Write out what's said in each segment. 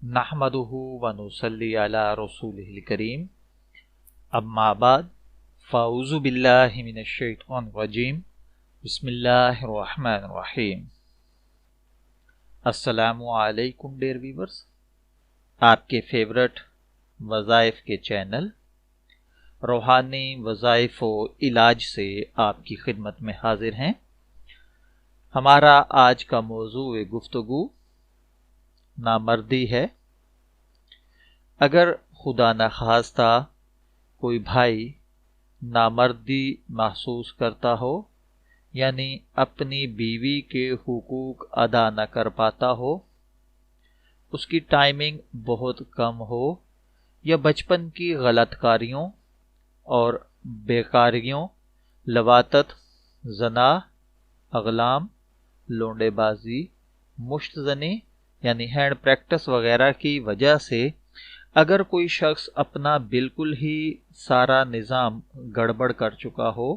نحمدہ ونصلی علی رسولہ الکریم اما بعد فاعوذ باللہ من الشیطان الرجیم بسم اللہ الرحمن الرحیم۔ السلام علیکم ڈیئر ویورز، آپ کے فیورٹ وظائف کے چینل روحانی وظائف و علاج سے آپ کی خدمت میں حاضر ہیں۔ ہمارا آج کا موضوع گفتگو نامردی ہے۔ اگر خدا نخواستہ کوئی بھائی نامردی محسوس کرتا ہو، یعنی اپنی بیوی کے حقوق ادا نہ کر پاتا ہو، اس کی ٹائمنگ بہت کم ہو، یا بچپن کی غلط کاریوں اور بیکاریوں، لواطت، زنا، اغلام، لونڈے بازی، مشت زنی یعنی ہینڈ پریکٹس وغیرہ کی وجہ سے اگر کوئی شخص اپنا بالکل ہی سارا نظام گڑبڑ کر چکا ہو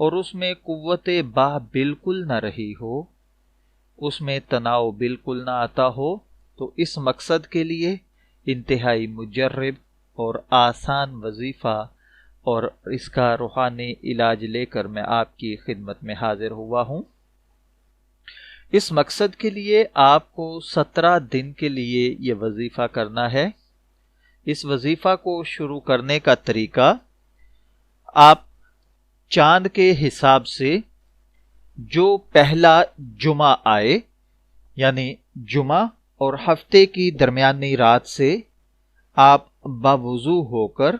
اور اس میں قوت باہ بالکل نہ رہی ہو، اس میں تناؤ بالکل نہ آتا ہو، تو اس مقصد کے لیے انتہائی مجرب اور آسان وظیفہ اور اس کا روحانی علاج لے کر میں آپ کی خدمت میں حاضر ہوا ہوں۔ اس مقصد کے لیے آپ کو 17 دن کے لیے یہ وظیفہ کرنا ہے۔ اس وظیفہ کو شروع کرنے کا طریقہ، آپ چاند کے حساب سے جو پہلا جمعہ آئے، یعنی جمعہ اور ہفتے کی درمیانی رات سے آپ باوضو ہو کر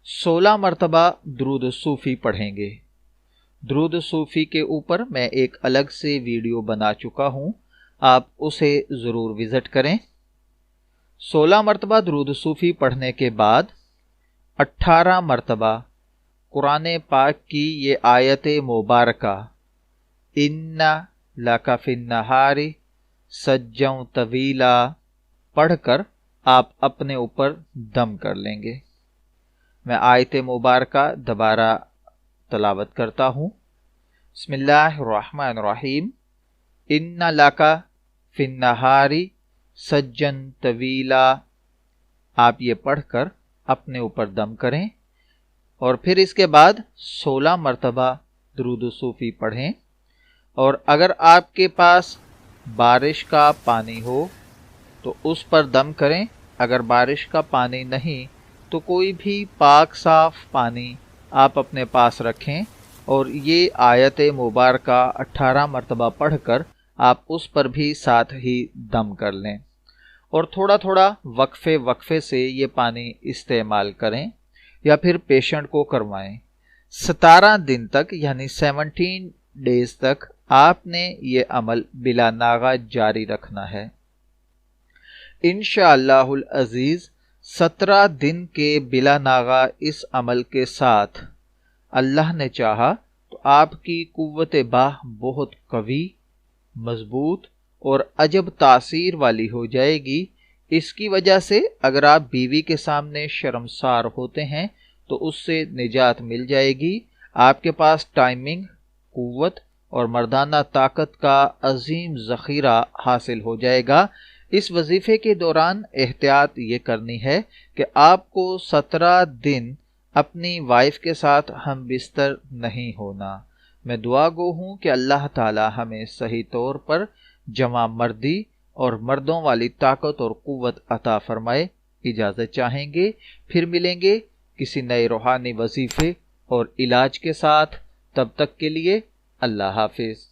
16 مرتبہ درود صوفی پڑھیں گے۔ درود صوفی کے اوپر میں ایک الگ سے ویڈیو بنا چکا ہوں، آپ اسے ضرور وزٹ کریں۔ 16 مرتبہ درود صوفی پڑھنے کے بعد 18 مرتبہ قرآن پاک کی یہ آیت مبارکہ اِنَّ لَکَ فِی النَّہارِ سَجًّا طَوِیلًا پڑھ کر آپ اپنے اوپر دم کر لیں گے۔ میں آیت مبارکہ دوبارہ تلاوت کرتا ہوں۔ بسم اللہ الرحمن الرحیم۔ اِنَّ لَکَ فِی النَّہارِ سَجًّا طَوِیلًا، آپ یہ پڑھ کر اپنے اوپر دم کریں اور پھر اس کے بعد 16 مرتبہ درود صوفی پڑھیں، اور اگر آپ کے پاس بارش کا پانی ہو تو اس پر دم کریں۔ اگر بارش کا پانی نہیں تو کوئی بھی پاک صاف پانی آپ اپنے پاس رکھیں اور یہ آیت مبارکہ 18 مرتبہ پڑھ کر آپ اس پر بھی ساتھ ہی دم کر لیں، اور تھوڑا تھوڑا وقفے سے یہ پانی استعمال کریں یا پھر پیشنٹ کو کروائیں۔ 17 دن تک یعنی 17 ڈیز تک آپ نے یہ عمل بلا ناغہ جاری رکھنا ہے۔ انشاءاللہ العزیز 17 دن کے بلا ناغہ اس عمل کے ساتھ اللہ نے چاہا تو آپ کی قوت باہ بہت قوی، مضبوط اور عجب تاثیر والی ہو جائے گی۔ اس کی وجہ سے اگر آپ بیوی کے سامنے شرمسار ہوتے ہیں تو اس سے نجات مل جائے گی۔ آپ کے پاس ٹائمنگ، قوت اور مردانہ طاقت کا عظیم ذخیرہ حاصل ہو جائے گا۔ اس وظیفے کے دوران احتیاط یہ کرنی ہے کہ آپ کو 17 دن اپنی وائف کے ساتھ ہم بستر نہیں ہونا۔ میں دعا گو ہوں کہ اللہ تعالی ہمیں صحیح طور پر جمع مردی اور مردوں والی طاقت اور قوت عطا فرمائے۔ اجازت چاہیں گے، پھر ملیں گے کسی نئے روحانی وظیفے اور علاج کے ساتھ۔ تب تک کے لیے اللہ حافظ۔